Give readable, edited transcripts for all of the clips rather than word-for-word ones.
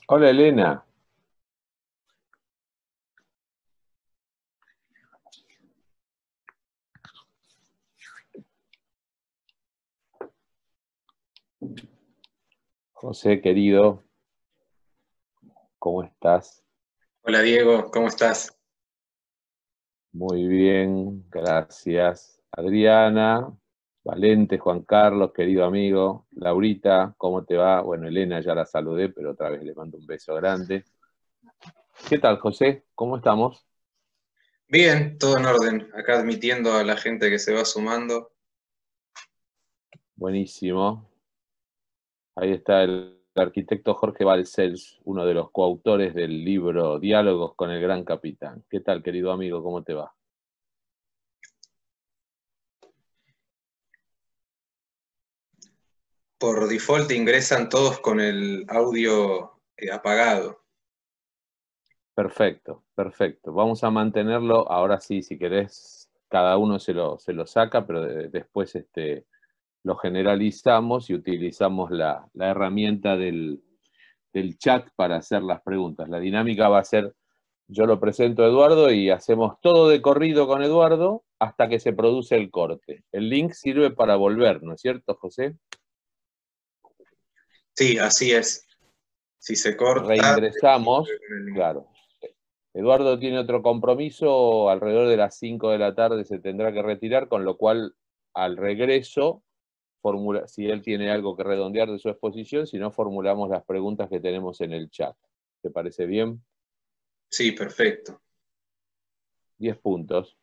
Hola Elena, José querido, ¿cómo estás? Hola Diego, ¿cómo estás? Muy bien, gracias. Adriana, Valente, Juan Carlos, querido amigo, Laurita, ¿cómo te va? Bueno, Elena ya la saludé, pero otra vez le mando un beso grande. ¿Qué tal, José? ¿Cómo estamos? Bien, todo en orden. Acá admitiendo a la gente que se va sumando. Buenísimo. Ahí está el arquitecto Jorge Balcells, uno de los coautores del libro Diálogos con el Gran Capitán. ¿Qué tal, querido amigo? ¿Cómo te va? Por default ingresan todos con el audio apagado. Perfecto, perfecto. Vamos a mantenerlo. Ahora sí, si querés, cada uno se lo saca, pero después lo generalizamos y utilizamos la herramienta del chat para hacer las preguntas. La dinámica va a ser, yo lo presento a Eduardo y hacemos todo de corrido con Eduardo hasta que se produce el corte. El link sirve para volver, ¿no es cierto, José? Sí, así es. Si se corta, Reingresamos, con el link. claro. Eduardo tiene otro compromiso, alrededor de las 5 de la tarde se tendrá que retirar, con lo cual al regreso, si él tiene algo que redondear de su exposición, si no, formulamos las preguntas que tenemos en el chat. ¿Te parece bien? Sí, perfecto. 10 puntos.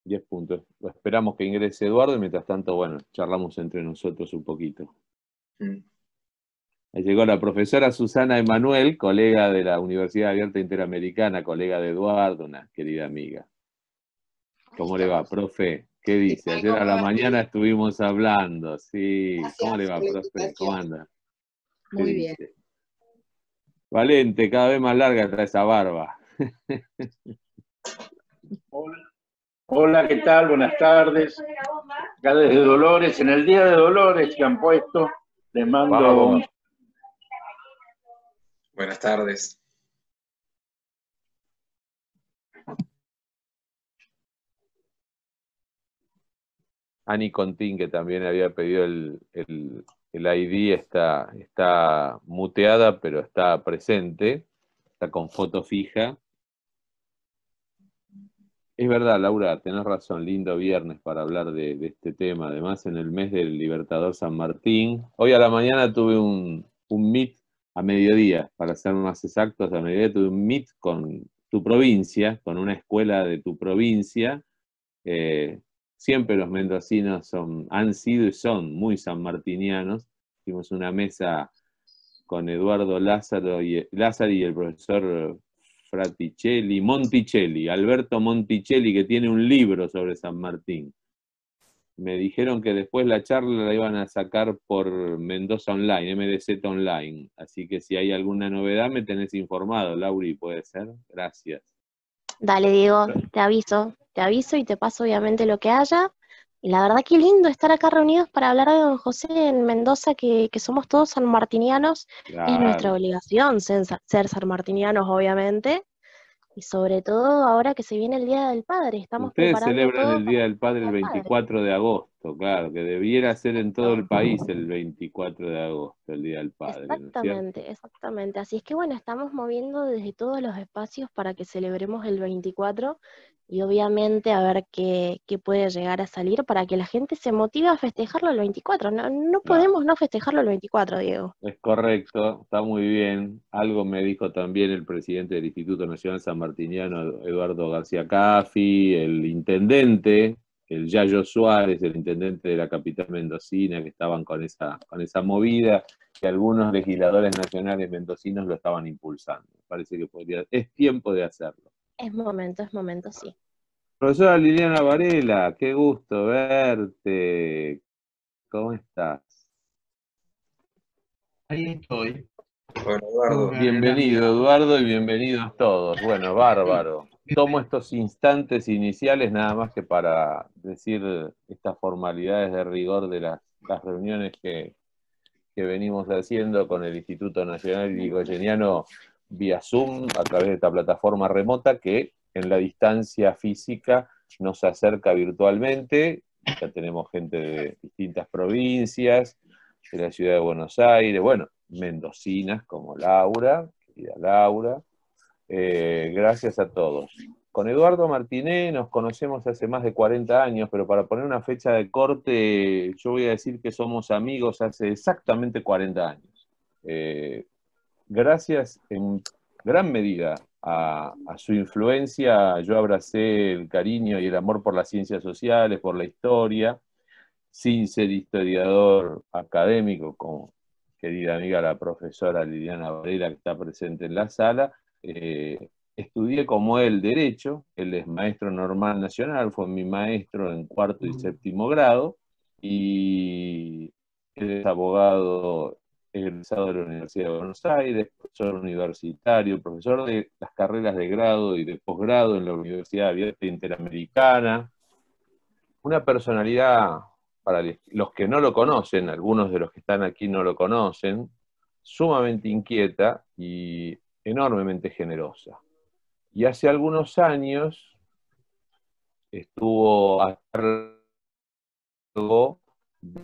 10 puntos. Lo esperamos que ingrese Eduardo y mientras tanto, bueno, charlamos entre nosotros un poquito. Mm. Ahí llegó la profesora Susana Emanuel, colega de la Universidad Abierta Interamericana, colega de Eduardo, una querida amiga. Ahí ¿Cómo le va, estamos. profe? ¿Qué ¿Qué dice? tal? Ayer a ¿Cómo la va, mañana Diego? estuvimos hablando, sí. ¿Cómo le Gracias va, por la profe? ¿Cómo invitación. anda? ¿Qué Muy bien. dice? Valente, cada vez más larga está esa barba. Hola, hola, ¿qué tal? Buenas tardes. Acá desde Dolores, en el Día de Dolores que han puesto, les mando un... Vamos. Buenas tardes. Ani Contín, que también había pedido el ID, está muteada, pero está presente, está con foto fija. Es verdad, Laura, tenés razón, lindo viernes para hablar de este tema. Además, en el mes del Libertador San Martín. Hoy a la mañana tuve un meet a mediodía, para ser más exactos, a mediodía tuve un meet con tu provincia, con una escuela de tu provincia. Eh, Siempre los mendocinos han sido y son muy sanmartinianos. Hicimos una mesa con Eduardo Lázaro y el profesor Monticelli, Alberto Monticelli, que tiene un libro sobre San Martín. Me dijeron que después la charla la iban a sacar por Mendoza Online, MDZ Online. Así que si hay alguna novedad me tenés informado, Lauri, ¿puede ser? Gracias. Dale, Diego, te aviso y te paso obviamente lo que haya. Y la verdad que lindo estar acá reunidos para hablar de don José en Mendoza, que somos todos sanmartinianos. Es nuestra Claro. obligación ser sanmartinianos, obviamente. Y sobre todo ahora que se viene el Día del Padre, estamos Ustedes preparando celebran todo el para Día el del Padre Día el del Padre. 24 de agosto, claro, que debiera ser en todo el Exacto. país el 24 de agosto, el Día del Padre, ¿no es cierto? Exactamente, exactamente. Así es que bueno, estamos moviendo desde todos los espacios para que celebremos el 24 y obviamente a ver qué puede llegar a salir para que la gente se motive a festejarlo el 24. No, no Claro, podemos no festejarlo el 24, Diego. es correcto, está muy bien. Algo me dijo también el presidente del Instituto Nacional Sanmartiniano, Eduardo García Cafi, el intendente, el Yayo Suárez, el intendente de la capital mendocina, que estaban con esa movida, que algunos legisladores nacionales mendocinos lo estaban impulsando. Parece que es tiempo de hacerlo. Es momento, sí. Profesora Liliana Varela, qué gusto verte. ¿Cómo estás? Ahí estoy. Hola Tengo Eduardo. que arreglar mi Bienvenido, audio. Eduardo, y bienvenidos todos. Bueno, bárbaro. Tomo estos instantes iniciales nada más que para decir estas formalidades de rigor de las reuniones que que venimos haciendo con el Instituto Nacional Irigoyeniano vía Zoom, a través de esta plataforma remota que en la distancia física nos acerca virtualmente. Ya tenemos gente de distintas provincias, de la ciudad de Buenos Aires, bueno, mendocinas como Laura, querida Laura. Gracias a todos. Con Eduardo Martiné nos conocemos hace más de 40 años, pero para poner una fecha de corte, yo voy a decir que somos amigos hace exactamente 40 años. Gracias en gran medida a su influencia, yo abracé el cariño y el amor por las ciencias sociales, por la historia, sin ser historiador académico, como querida amiga la profesora Liliana Varela, que está presente en la sala. Estudié como él Derecho, él es maestro normal nacional, fue mi maestro en cuarto y séptimo grado, y él es abogado egresado de la Universidad de Buenos Aires, profesor universitario, profesor de las carreras de grado y de posgrado en la Universidad Abierta Interamericana. Una personalidad, para los que no lo conocen, algunos de los que están aquí no lo conocen, sumamente inquieta y enormemente generosa. Y hace algunos años estuvo a cargo de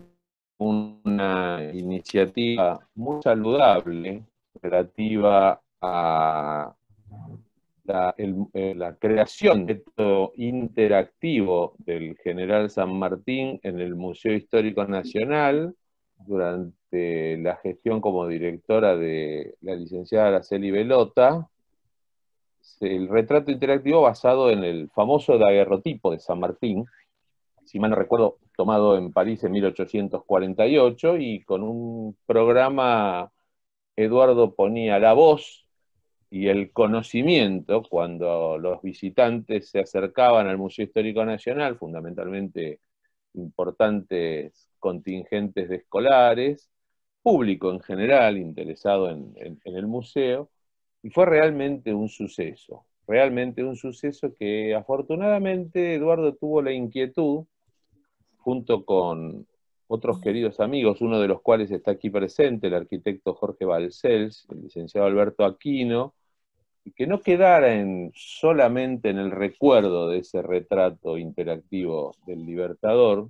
una iniciativa muy saludable relativa a la creación de esto interactivo del General San Martín en el Museo Histórico Nacional durante la gestión como directora de la licenciada Araceli Velota. El retrato interactivo basado en el famoso daguerrotipo de San Martín, si mal no recuerdo, tomado en París en 1848, y con un programa Eduardo ponía la voz y el conocimiento cuando los visitantes se acercaban al Museo Histórico Nacional, fundamentalmente importantes contingentes de escolares, público en general interesado en el museo, y fue realmente un suceso que afortunadamente Eduardo tuvo la inquietud, junto con otros queridos amigos, uno de los cuales está aquí presente, el arquitecto Jorge Balcells, el licenciado Alberto Aquino, y que no quedara solamente en el recuerdo de ese retrato interactivo del Libertador,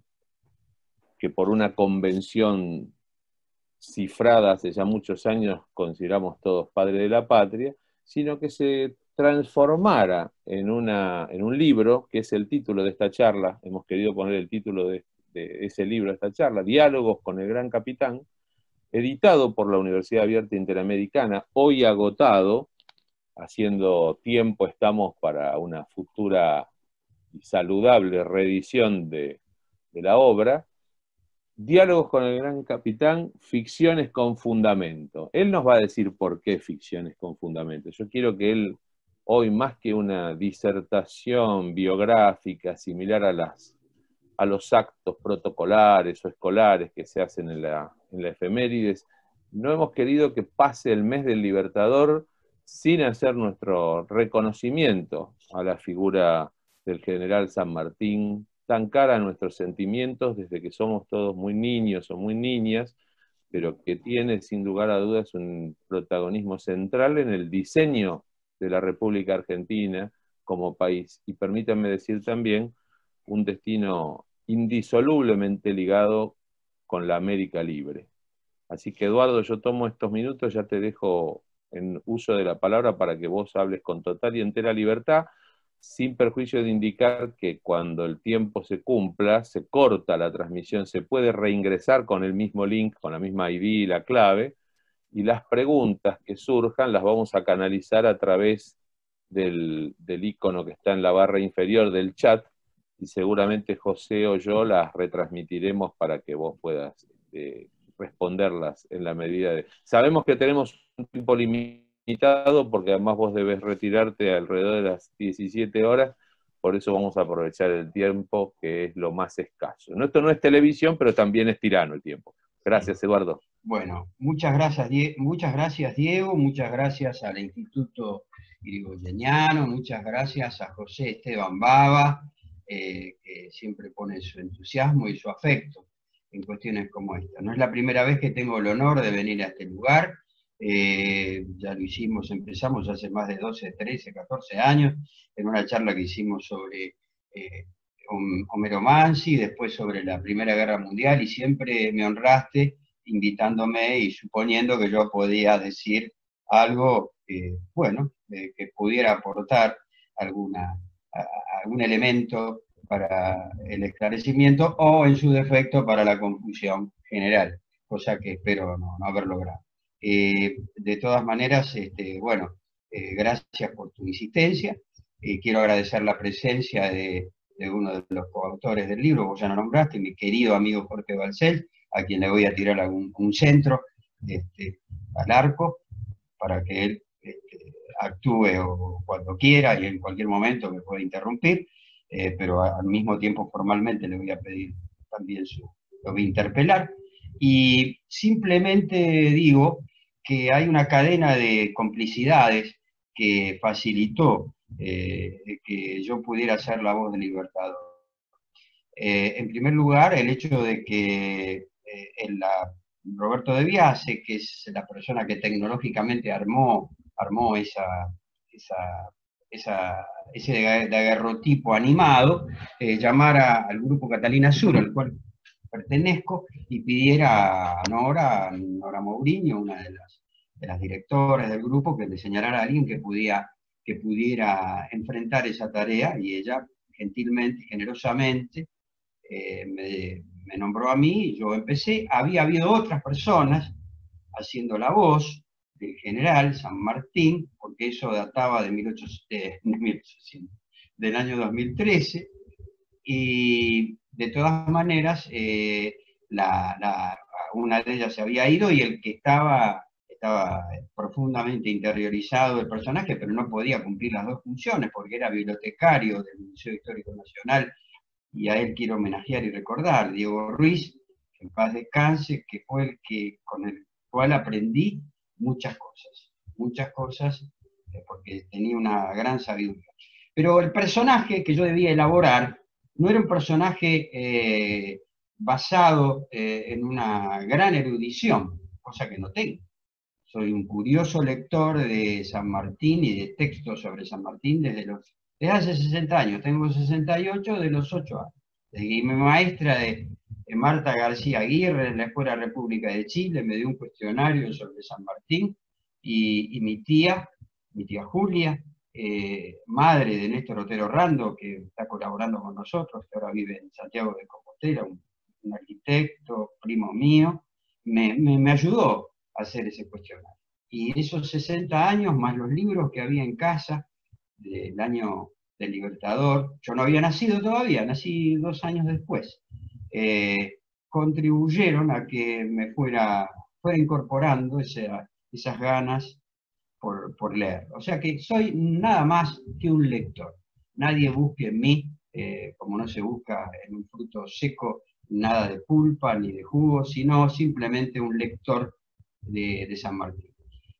que por una convención cifrada hace ya muchos años consideramos todos padre de la patria, sino que se transformara en un libro, que es el título de esta charla. Hemos querido poner el título de ese libro a esta charla, Diálogos con el Gran Capitán, editado por la Universidad Abierta Interamericana, hoy agotado. Haciendo tiempo estamos para una futura y saludable reedición de la obra. Diálogos con el Gran Capitán, ficciones con fundamento. Él nos va a decir por qué ficciones con fundamento. Yo quiero que él, hoy más que una disertación biográfica similar a los actos protocolares o escolares que se hacen en la efemérides, no hemos querido que pase el mes del Libertador sin hacer nuestro reconocimiento a la figura del general San Martín, tan cara a nuestros sentimientos desde que somos todos muy niños o muy niñas, pero que tiene sin lugar a dudas un protagonismo central en el diseño de la República Argentina como país. Y permítanme decir también, un destino indisolublemente ligado con la América libre. Así que Eduardo, yo tomo estos minutos, ya te dejo en uso de la palabra para que vos hables con total y entera libertad, sin perjuicio de indicar que cuando el tiempo se cumpla, se corta la transmisión, se puede reingresar con el mismo link, con la misma ID y la clave, y las preguntas que surjan las vamos a canalizar a través del icono que está en la barra inferior del chat, y seguramente José o yo las retransmitiremos para que vos puedas responderlas en la medida de... Sabemos que tenemos un tiempo limitado, porque además vos debes retirarte alrededor de las 17 horas, por eso vamos a aprovechar el tiempo, que es lo más escaso. No, esto no es televisión, pero también es tirano el tiempo. Gracias, Eduardo. Bueno, muchas gracias, Diego, muchas gracias al Instituto Irigoyeniano, muchas gracias a José Esteban Bava, que siempre pone su entusiasmo y su afecto. en cuestiones como esta. No es la primera vez que tengo el honor de venir a este lugar, ya lo hicimos, empezamos hace más de 12, 13, 14 años, en una charla que hicimos sobre Homero Manzi, después sobre la Primera Guerra Mundial, y siempre me honraste invitándome y suponiendo que yo podía decir algo, bueno, que pudiera aportar algún elemento para el esclarecimiento o, en su defecto, para la confusión general, cosa que espero no haber logrado. De todas maneras, bueno, gracias por tu insistencia. Quiero agradecer la presencia de uno de los coautores del libro, vos ya lo nombraste, mi querido amigo Jorge Balcel, a quien le voy a tirar un centro al arco, para que él actúe o cuando quiera y en cualquier momento me pueda interrumpir, pero al mismo tiempo formalmente le voy a pedir también lo voy a interpelar. Y simplemente digo que hay una cadena de complicidades que facilitó que yo pudiera ser la voz del Libertador. En primer lugar, el hecho de que Roberto de Biase, que es la persona que tecnológicamente armó ese daguerrotipo animado, llamara al grupo Catalina Sur, al cual pertenezco, y pidiera a Nora Mourinho, una de las directoras del grupo, que le señalara a alguien que pudiera enfrentar esa tarea, y ella gentilmente, generosamente, me nombró a mí, y yo empecé. Había habido otras personas haciendo la voz del general San Martín, porque eso databa de 1800, del año 2013, y de todas maneras una de ellas se había ido, y el que estaba profundamente interiorizado del personaje, pero no podía cumplir las dos funciones, porque era bibliotecario del Museo Histórico Nacional, y a él quiero homenajear y recordar, Diego Ruiz, que en paz descanse, que fue con el cual aprendí muchas cosas, porque tenía una gran sabiduría. Pero el personaje que yo debía elaborar no era un personaje basado en una gran erudición, cosa que no tengo. Soy un curioso lector de San Martín y de textos sobre San Martín desde hace 60 años, tengo 68 de los 8 años. Y mi maestra de Marta García Aguirre en la Escuela República de Chile me dio un cuestionario sobre San Martín, y mi tía Julia, madre de Néstor Otero Rando, que está colaborando con nosotros, que ahora vive en Santiago de Compostela, un arquitecto, primo mío, me ayudó a hacer ese cuestionario. Y esos 60 años, más los libros que había en casa, del año del Libertador, yo no había nacido todavía, nací 2 años después, contribuyeron a que me fuera incorporando esas ganas por leer. O sea que soy nada más que un lector. Nadie busque en mí, como no se busca en un fruto seco, nada de pulpa ni de jugo, sino simplemente un lector de San Martín.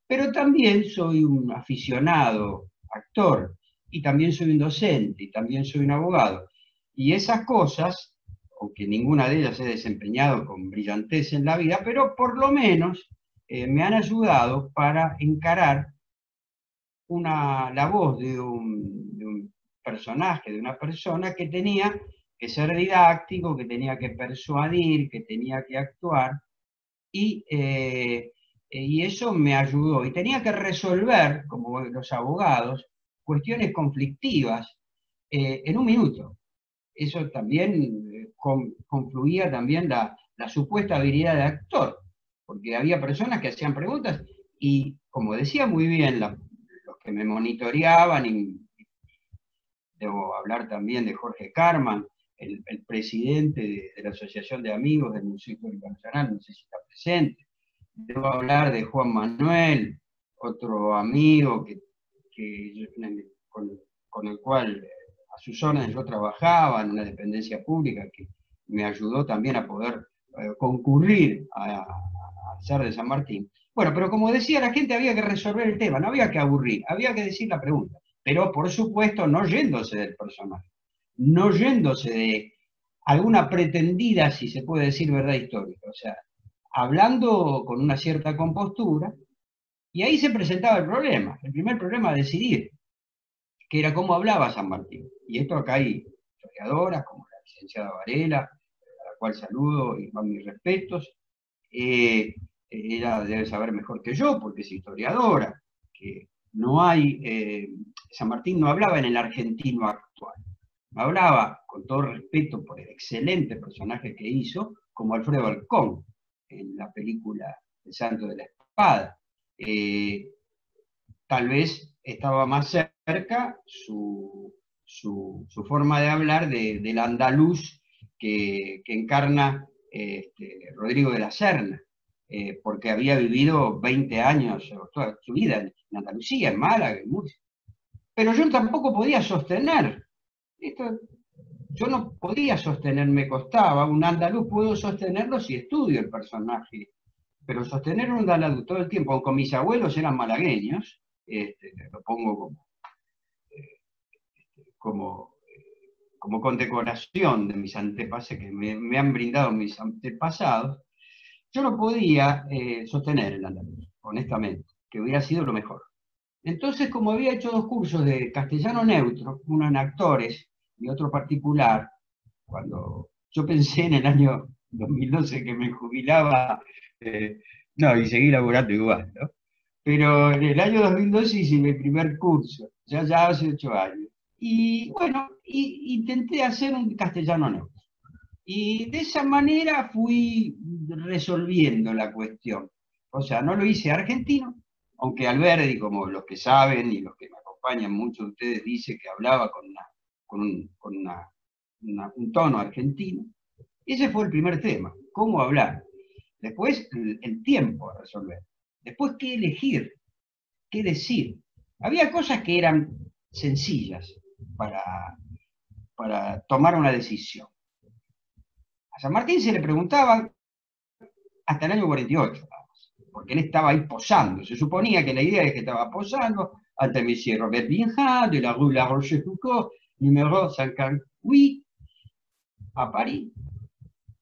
Pero también soy un aficionado, actor, y también soy un docente, y también soy un abogado. Y esas cosas, aunque ninguna de ellas he desempeñado con brillantez en la vida, pero por lo menos me han ayudado para encarar la voz de un personaje, de una persona que tenía que ser didáctico, que tenía que persuadir, que tenía que actuar, y eso me ayudó. Y tenía que resolver, como los abogados, cuestiones conflictivas en un minuto. Eso también confluía también la supuesta habilidad de actor, porque había personas que hacían preguntas y, como decía muy bien los que me monitoreaban, y debo hablar también de Jorge Carman, el presidente de la Asociación de Amigos del Museo Histórico Nacional, no sé si está presente. Debo hablar de Juan Manuel, otro amigo con el cual a sus órdenes yo trabajaba en una dependencia pública, que me ayudó también a poder concurrir a ser de San Martín. Bueno, pero como decía la gente, había que resolver el tema, no había que aburrir, había que decir la pregunta, pero por supuesto no yéndose del personaje, no yéndose de alguna pretendida, si se puede decir, verdad histórica. O sea, hablando con una cierta compostura, y ahí se presentaba el problema, el primer problema a decidir, que era cómo hablaba San Martín. Y esto acá hay historiadoras, como la licenciada Varela, a la cual saludo y van mis respetos. Ella debe saber mejor que yo, porque es historiadora, que no hay, San Martín no hablaba en el argentino actual, hablaba, con todo respeto por el excelente personaje que hizo, como Alfredo Alcón, en la película El Santo de la Espada. Tal vez estaba más cerca su forma de hablar del andaluz que encarna Rodrigo de la Serna, porque había vivido 20 años, toda su vida en Andalucía, en Málaga, en Murcia. Pero yo tampoco podía sostener, yo no podía sostener, me costaba, un andaluz puedo sostenerlo si estudio el personaje, pero sostener un andaluz todo el tiempo, aunque mis abuelos eran malagueños, lo pongo como condecoración de mis antepasados, que me han brindado mis antepasados, yo no podía sostener el andaluz, honestamente, que hubiera sido lo mejor. Entonces, como había hecho 2 cursos de castellano neutro, uno en actores y otro particular, cuando yo pensé en el año 2012 que me jubilaba, no, y seguí laburando igual, ¿no? Pero en el año 2012 hice mi primer curso, ya hace 8 años. Y bueno, intenté hacer un castellano neutro. Y de esa manera fui resolviendo la cuestión. O sea, no lo hice argentino, aunque Alberdi, como los que saben y los que me acompañan, muchos de ustedes dice que hablaba con un tono argentino. Ese fue el primer tema, cómo hablar. Después, el tiempo a resolver. Después, qué elegir, qué decir. Había cosas que eran sencillas para tomar una decisión. A San Martín se le preguntaba hasta el año 48, porque él estaba ahí posando. Se suponía que la idea es que estaba posando ante Monsieur Robert Binhat, de la Rue La Rochefoucauld, número 58, a París,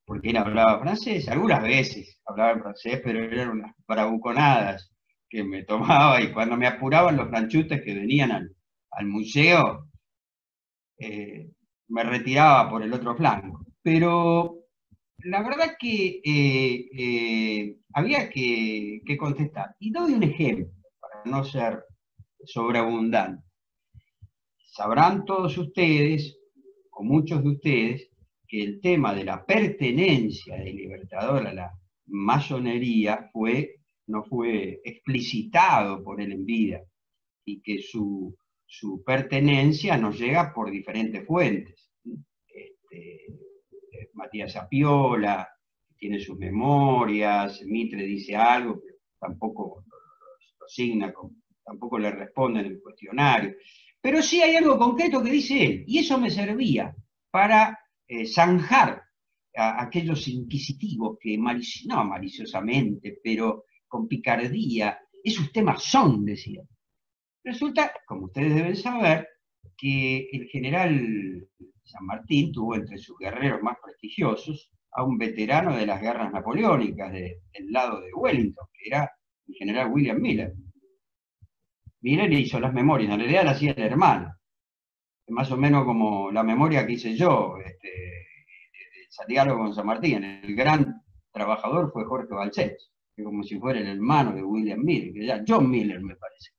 porque él hablaba francés, algunas veces hablaba francés, pero eran unas bravuconadas que me tomaba, y cuando me apuraban los franchutes que venían al museo, me retiraba por el otro flanco. Pero la verdad que había que contestar. Y doy un ejemplo, para no ser sobreabundante. Sabrán todos ustedes, o muchos de ustedes, que el tema de la pertenencia del Libertador a la masonería no fue explicitado por él en vida, y que su pertenencia nos llega por diferentes fuentes. Matías Apiola tiene sus memorias, Mitre dice algo, pero tampoco lo signa, tampoco le responde en el cuestionario. Pero sí hay algo concreto que dice él, y eso me servía para zanjar a aquellos inquisitivos que, no maliciosamente, pero con picardía, es usted masón, decía. Resulta, como ustedes deben saber, que el general San Martín tuvo entre sus guerreros más prestigiosos a un veterano de las guerras napoleónicas del lado de Wellington, que era el general William Miller. Miller le hizo las memorias, en realidad las hacía el hermano, más o menos como la memoria que hice yo, Santiago con San Martín. El gran trabajador fue Jorge Balcells, que como si fuera el hermano de William Miller, que ya John Miller me parece.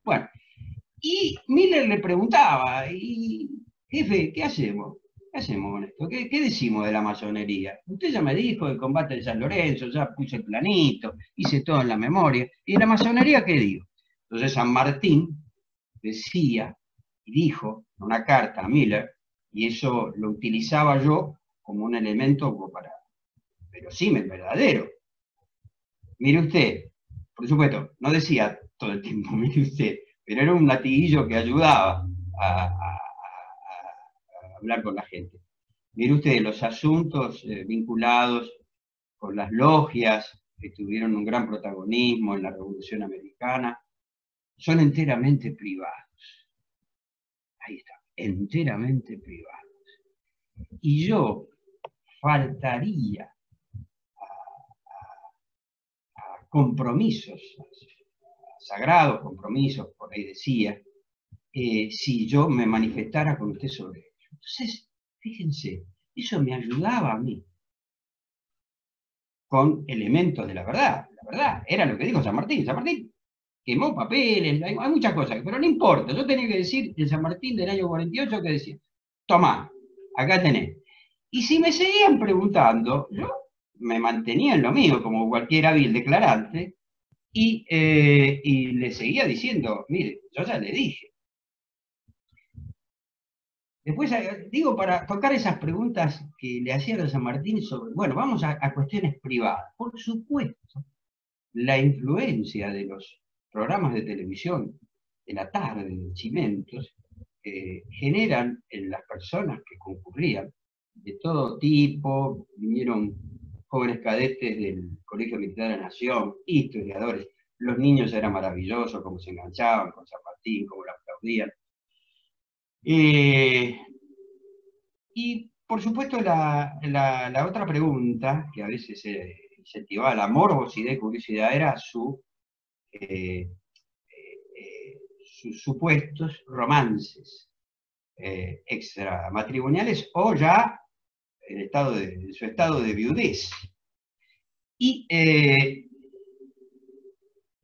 Bueno, y Miller le preguntaba, y jefe, ¿qué hacemos? ¿Qué hacemos con esto? ¿Qué decimos de la masonería? Usted ya me dijo el combate de San Lorenzo, ya puse el planito, hice todo en la memoria. ¿Y la masonería qué digo? Entonces San Martín decía y dijo en una carta a Miller, y eso lo utilizaba yo como un elemento para verosímil, verdadero. Mire usted, por supuesto, no decía todo el tiempo, mire usted, pero era un latiguillo que ayudaba a hablar con la gente. Mire usted, los asuntos vinculados con las logias, que tuvieron un gran protagonismo en la Revolución Americana, son enteramente privados. Ahí está, enteramente privados. Y yo, faltaría a compromisos, sagrados compromisos, por ahí decía, si yo me manifestara con usted sobre ello. Entonces, fíjense, eso me ayudaba a mí, con elementos de la verdad. La verdad era lo que dijo San Martín. San Martín quemó papeles, hay muchas cosas, pero no importa. Yo tenía que decir el San Martín del año 48 que decía, tomá, acá tenés. Y si me seguían preguntando, yo me mantenía en lo mío, como cualquier hábil declarante, y le seguía diciendo, mire, yo ya le dije. Después, digo, para tocar esas preguntas que le hacían a San Martín sobre, bueno, vamos a cuestiones privadas. Por supuesto, la influencia de los programas de televisión de la tarde, de Chimentos, generan en las personas que concurrían, de todo tipo, vinieron jóvenes cadetes del Colegio Militar de la Nación, historiadores, los niños eran maravillosos, cómo se enganchaban con San Martín, cómo lo aplaudían. Y por supuesto la otra pregunta, que a veces incentivaba la morbosidad y curiosidad, era sus supuestos romances extramatrimoniales o ya en su estado de viudez.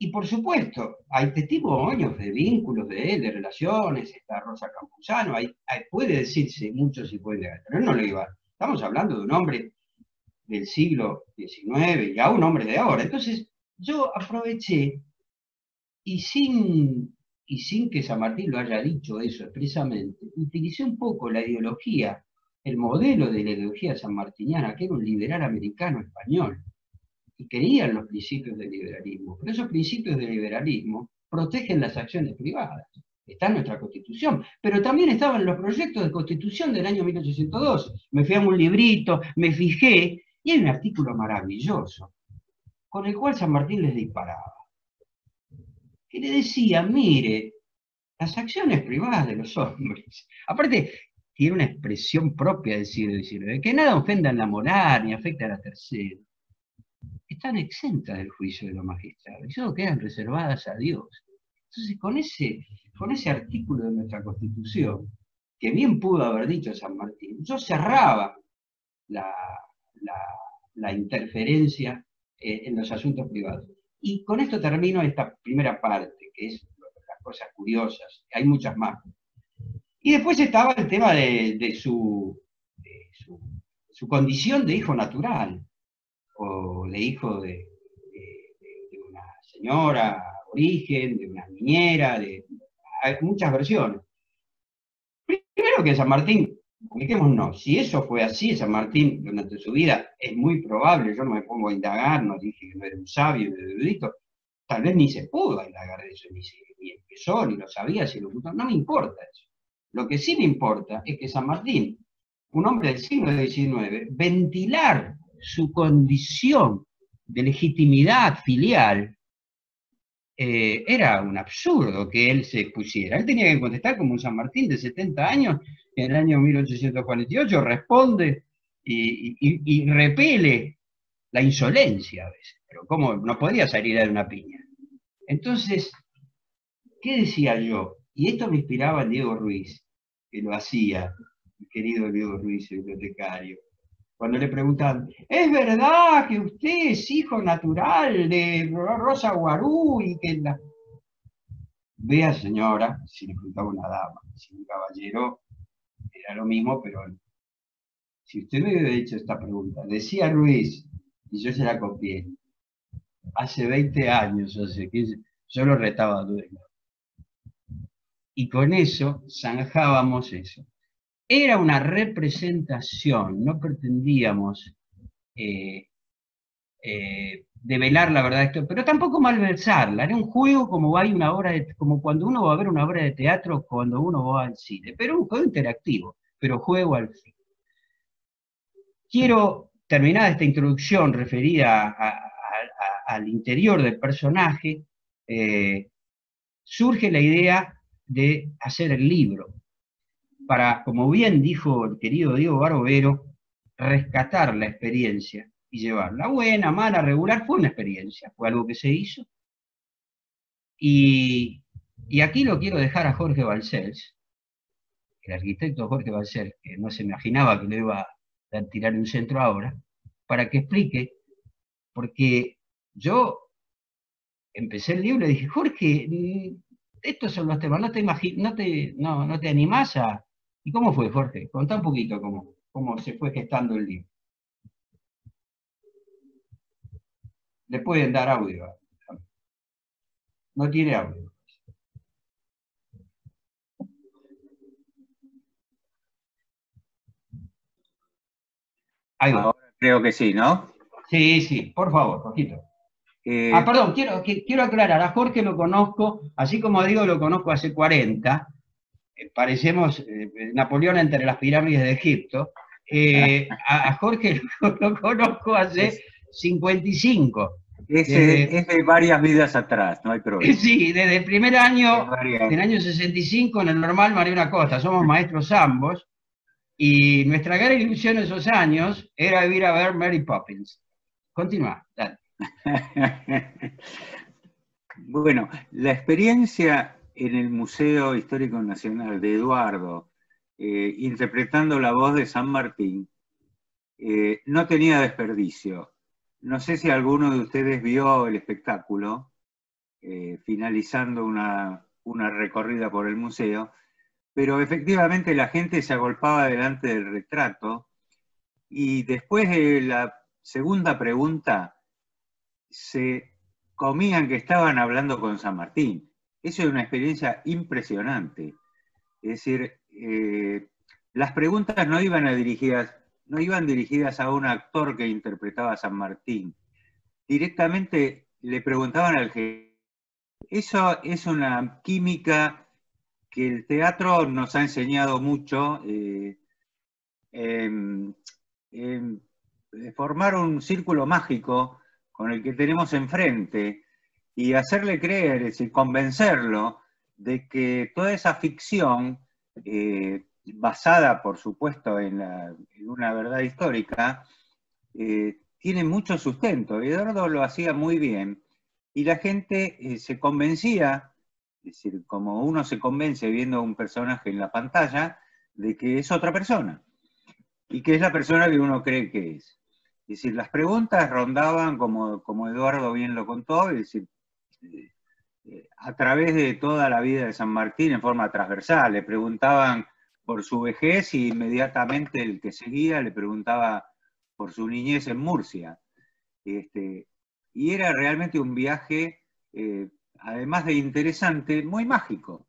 Y por supuesto, hay testimonios de vínculos de él, de relaciones, está Rosa Campuzano, puede decirse mucho si puede negar, pero él no lo iba. Estamos hablando de un hombre del siglo XIX, ya un hombre de ahora. Entonces, yo aproveché, y sin que San Martín lo haya dicho eso expresamente, utilicé un poco la ideología, el modelo de la ideología sanmartiniana, que era un liberal americano español, y creía en los principios del liberalismo. Pero esos principios del liberalismo protegen las acciones privadas. Está en nuestra Constitución, pero también estaban los proyectos de Constitución del año 1812. Me fui a un librito, me fijé, y hay un artículo maravilloso, con el cual San Martín les disparaba. Que le decía, mire, las acciones privadas de los hombres, aparte, tiene una expresión propia del siglo XIX, que nada ofenda en la moral ni afecta a la tercera, están exentas del juicio de los magistrados, y solo quedan reservadas a Dios. Entonces, con ese artículo de nuestra Constitución, que bien pudo haber dicho San Martín, yo cerraba la interferencia en los asuntos privados. Y con esto termino esta primera parte, que es las cosas curiosas, hay muchas más. Y después estaba el tema de su condición de hijo natural, o de hijo de una señora origen, de una niñera, hay muchas versiones. Primero que San Martín, ubiquémonos, si eso fue así, San Martín durante su vida, es muy probable, yo no me pongo a indagar, no dije que no era un sabio, ni un erudito, tal vez ni se pudo indagar de eso, ni empezó, ni lo sabía, si lo puso, no me importa eso. Lo que sí me importa es que San Martín, un hombre del siglo XIX, ventilar su condición de legitimidad filial, era un absurdo que él se expusiera. Él tenía que contestar como un San Martín de 70 años, que en el año 1848 responde y repele la insolencia a veces, pero ¿cómo? No podía salir a dar una piña. Entonces, ¿qué decía yo? Y esto me inspiraba en Diego Ruiz, que lo hacía, mi querido Diego Ruiz, el bibliotecario. Cuando le preguntaban, ¿es verdad que usted es hijo natural de Rosa Guarú y que la... Vea, señora, si le preguntaba una dama, si un caballero, era lo mismo, pero si usted me hubiera hecho esta pregunta, decía Ruiz, y yo se la copié, hace 20 años, hace 15, yo lo retaba a duelo. Y con eso zanjábamos eso. Era una representación, no pretendíamos develar la verdad de esto, pero tampoco malversarla. Era un juego como como cuando uno va a ver una obra de teatro, cuando uno va al cine, pero un juego interactivo, pero juego al fin. Quiero terminar esta introducción referida al interior del personaje. Surge la idea de hacer el libro. Como bien dijo el querido Diego Barbero, rescatar la experiencia y llevarla. Buena, mala, regular, fue una experiencia, fue algo que se hizo. Y aquí lo quiero dejar a Jorge Balcells, el arquitecto Jorge Balcells, que no se imaginaba que le iba a tirar un centro ahora, para que explique, porque yo empecé el libro y dije, Jorge, estos son los temas, no te animás a... ¿Y cómo fue, Jorge? Contá un poquito cómo se fue gestando el libro. Le pueden dar audio. No tiene audio. Ahí va. Ahora creo que sí, ¿no? Sí, por favor, Jorgito. Perdón, quiero aclarar, a Jorge lo conozco, así como digo, lo conozco hace 40, parecemos Napoleón entre las pirámides de Egipto, a Jorge lo conozco hace 55. Es de varias vidas atrás, no hay problema. Sí, desde el primer año, del año 65, en el normal Mariana Costa, somos maestros ambos, y nuestra gran ilusión en esos años era ir a ver Mary Poppins. Continúa, dale. Bueno, la experiencia en el Museo Histórico Nacional de Eduardo, interpretando la voz de San Martín, no tenía desperdicio. No sé si alguno de ustedes vio el espectáculo, finalizando una recorrida por el museo, pero efectivamente la gente se agolpaba delante del retrato, y después de la segunda pregunta, se comían que estaban hablando con San Martín. Eso es una experiencia impresionante. Es decir, las preguntas no iban dirigidas a un actor que interpretaba a San Martín. Directamente le preguntaban al jefe. Eso es una química que el teatro nos ha enseñado mucho, formar un círculo mágico con el que tenemos enfrente y hacerle creer, es decir, convencerlo de que toda esa ficción, basada por supuesto en una verdad histórica, tiene mucho sustento. Eduardo lo hacía muy bien y la gente se convencía, es decir, como uno se convence viendo a un personaje en la pantalla, de que es otra persona y que es la persona que uno cree que es. Es decir, las preguntas rondaban, como Eduardo bien lo contó, es decir, a través de toda la vida de San Martín en forma transversal. Le preguntaban por su vejez y inmediatamente el que seguía le preguntaba por su niñez en Murcia. Y era realmente un viaje, además de interesante, muy mágico.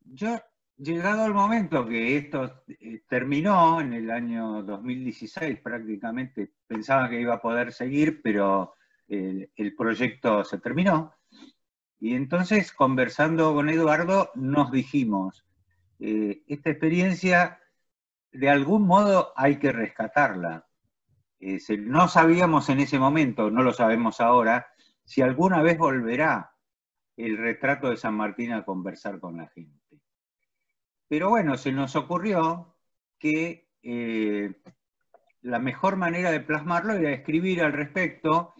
Yo, llegado el momento que esto terminó, en el año 2016 prácticamente, pensaba que iba a poder seguir, pero el proyecto se terminó. Y entonces, conversando con Eduardo, nos dijimos, esta experiencia, de algún modo hay que rescatarla. No sabíamos en ese momento, no lo sabemos ahora, si alguna vez volverá el retrato de San Martín a conversar con la gente. Pero bueno, se nos ocurrió que la mejor manera de plasmarlo era escribir al respecto,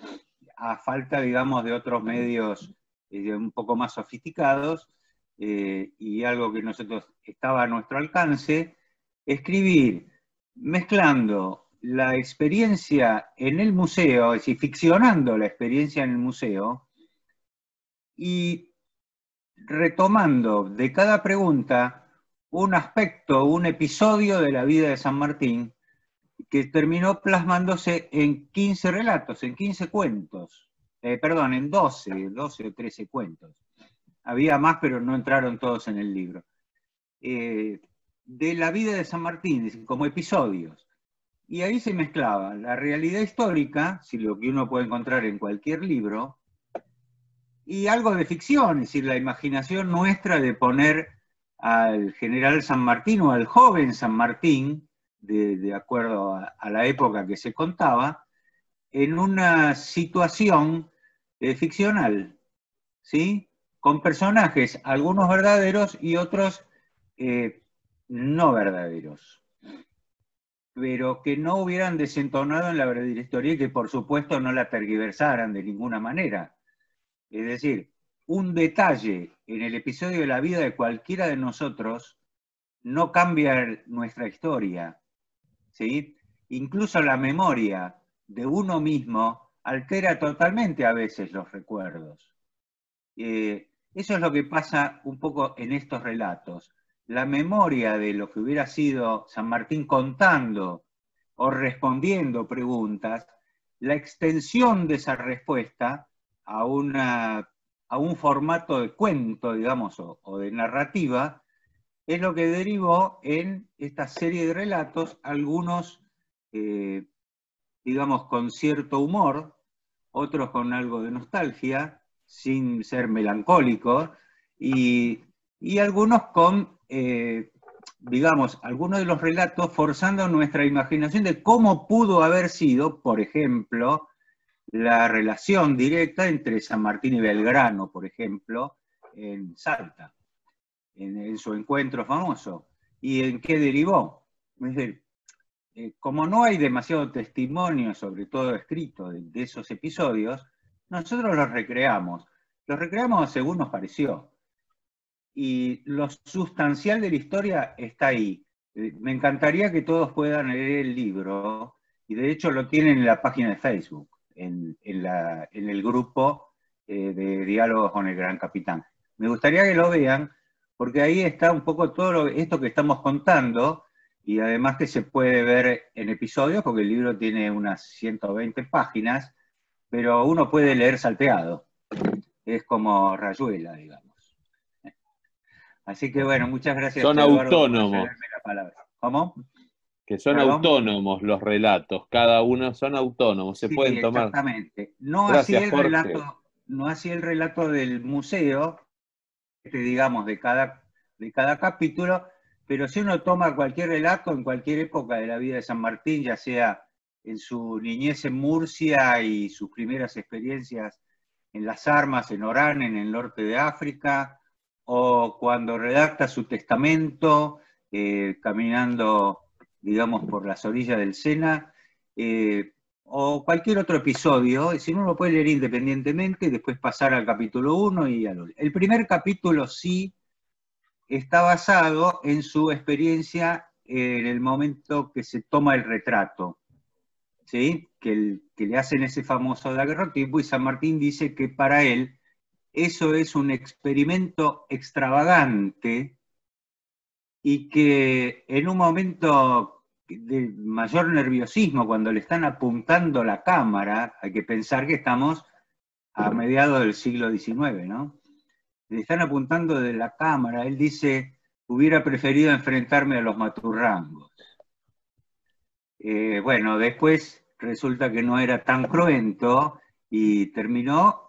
a falta, digamos, de otros medios un poco más sofisticados, y algo que nosotros estaba a nuestro alcance, escribir mezclando la experiencia en el museo, es decir, ficcionando la experiencia en el museo, y retomando de cada pregunta un aspecto, un episodio de la vida de San Martín, que terminó plasmándose en 15 relatos, en 15 cuentos, en 12 o 13 cuentos. Había más, pero no entraron todos en el libro. De la vida de San Martín, como episodios. Y ahí se mezclaba la realidad histórica, si lo que uno puede encontrar en cualquier libro, y algo de ficción, es decir, la imaginación nuestra de poner al general San Martín o al joven San Martín, de acuerdo a la época que se contaba, en una situación ficcional, ¿sí? Con personajes, algunos verdaderos y otros no verdaderos. pero que no hubieran desentonado en la verdadera historia y que por supuesto no la tergiversaran de ninguna manera. Es decir, un detalle en el episodio de la vida de cualquiera de nosotros no cambia nuestra historia, ¿sí? Incluso la memoria de uno mismo altera totalmente a veces los recuerdos. Eso es lo que pasa un poco en estos relatos. La memoria de lo que hubiera sido San Martín contando o respondiendo preguntas, la extensión de esa respuesta a un formato de cuento, digamos, o de narrativa, es lo que derivó en esta serie de relatos, algunos, digamos, con cierto humor, otros con algo de nostalgia, sin ser melancólicos, y algunos con, digamos, algunos de los relatos forzando nuestra imaginación de cómo pudo haber sido, por ejemplo, la relación directa entre San Martín y Belgrano, por ejemplo, en Salta, en su encuentro famoso, y en qué derivó. Es decir, como no hay demasiado testimonio, sobre todo escrito, de esos episodios, nosotros los recreamos según nos pareció. Y lo sustancial de la historia está ahí. Me encantaría que todos puedan leer el libro, y de hecho lo tienen en la página de Facebook, en el grupo de Diálogos con el Gran Capitán. Me gustaría que lo vean, porque ahí está un poco todo esto que estamos contando, y además que se puede ver en episodios, porque el libro tiene unas 120 páginas, pero uno puede leer salteado. Es como Rayuela, digamos. Así que bueno, muchas gracias, Son Eduardo, autónomos. por cederme la palabra. ¿Cómo? Que son ¿Perdón? autónomos los relatos, cada uno son autónomos, se Sí, pueden tomar. exactamente. No Gracias, así el Jorge. relato, no así el relato del museo, digamos, de cada capítulo, pero si uno toma cualquier relato en cualquier época de la vida de San Martín, ya sea en su niñez en Murcia y sus primeras experiencias en las armas, en Orán, en el norte de África, o cuando redacta su testamento, caminando, digamos, por las orillas del Sena, o cualquier otro episodio, si uno lo puede leer independientemente, después pasar al capítulo 1 y al otro. El primer capítulo sí está basado en su experiencia en el momento que se toma el retrato, ¿sí? Que le hacen ese famoso daguerrotipo, y San Martín dice que para él eso es un experimento extravagante y que en un momento de mayor nerviosismo, cuando le están apuntando la cámara, hay que pensar que estamos a mediados del siglo XIX, ¿no? Le están apuntando de la cámara, él dice, hubiera preferido enfrentarme a los maturrangos. Bueno, después resulta que no era tan cruento y terminó,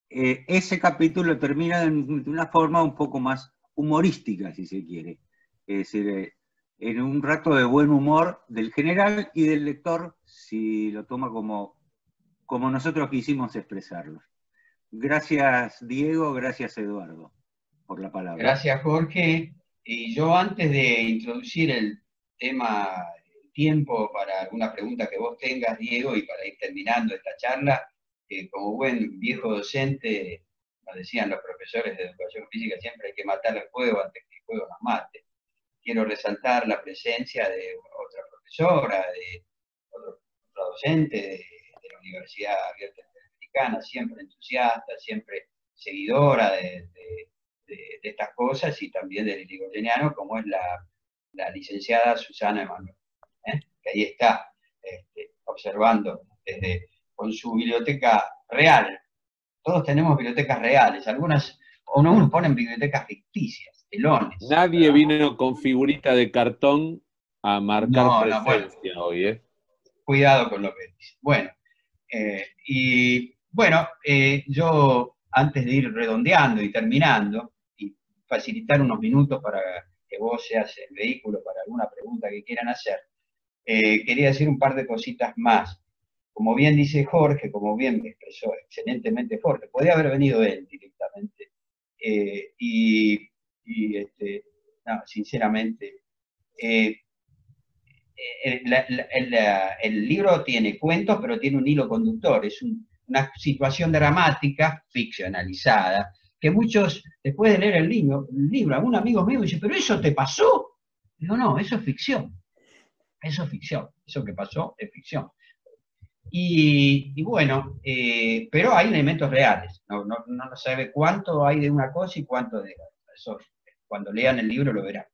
ese capítulo termina de una forma un poco más humorística, si se quiere. Es decir, en un rato de buen humor del general y del lector, si lo toma como nosotros quisimos expresarlo. Gracias, Diego, gracias, Eduardo, por la palabra. Gracias, Jorge. Y yo, antes de introducir el tema, el tiempo para alguna pregunta que vos tengas, Diego, y para ir terminando esta charla, como buen viejo docente, nos decían los profesores de educación física, siempre hay que matar el fuego antes que el fuego nos mate. Quiero resaltar la presencia de otra profesora, de otra docente de la Universidad Abierta Interamericana, siempre entusiasta, siempre seguidora de estas cosas, y también del irigoyeniano, como es la licenciada Susana Emanuel, que ahí está observando con su biblioteca real. Todos tenemos bibliotecas reales, algunos ponen bibliotecas ficticias, telones. Nadie vino con figurita de cartón a marcar presencia hoy, ¿eh? Cuidado con lo que dice. Bueno, y bueno, yo, antes de ir redondeando y terminando, y facilitar unos minutos para que vos seas el vehículo para alguna pregunta que quieran hacer, quería decir un par de cositas más. Como bien dice Jorge, como bien me expresó excelentemente Jorge, podía haber venido él directamente, no, sinceramente, el libro tiene cuentos, pero tiene un hilo conductor, es una situación dramática, ficcionalizada, que muchos, después de leer el libro, algún amigo mío dice, ¿pero eso te pasó? Digo, no, eso es ficción. Eso es ficción. Eso que pasó es ficción. Y bueno, pero hay elementos reales. No sabe cuánto hay de una cosa y cuánto de otra. Eso, cuando lean el libro lo verán.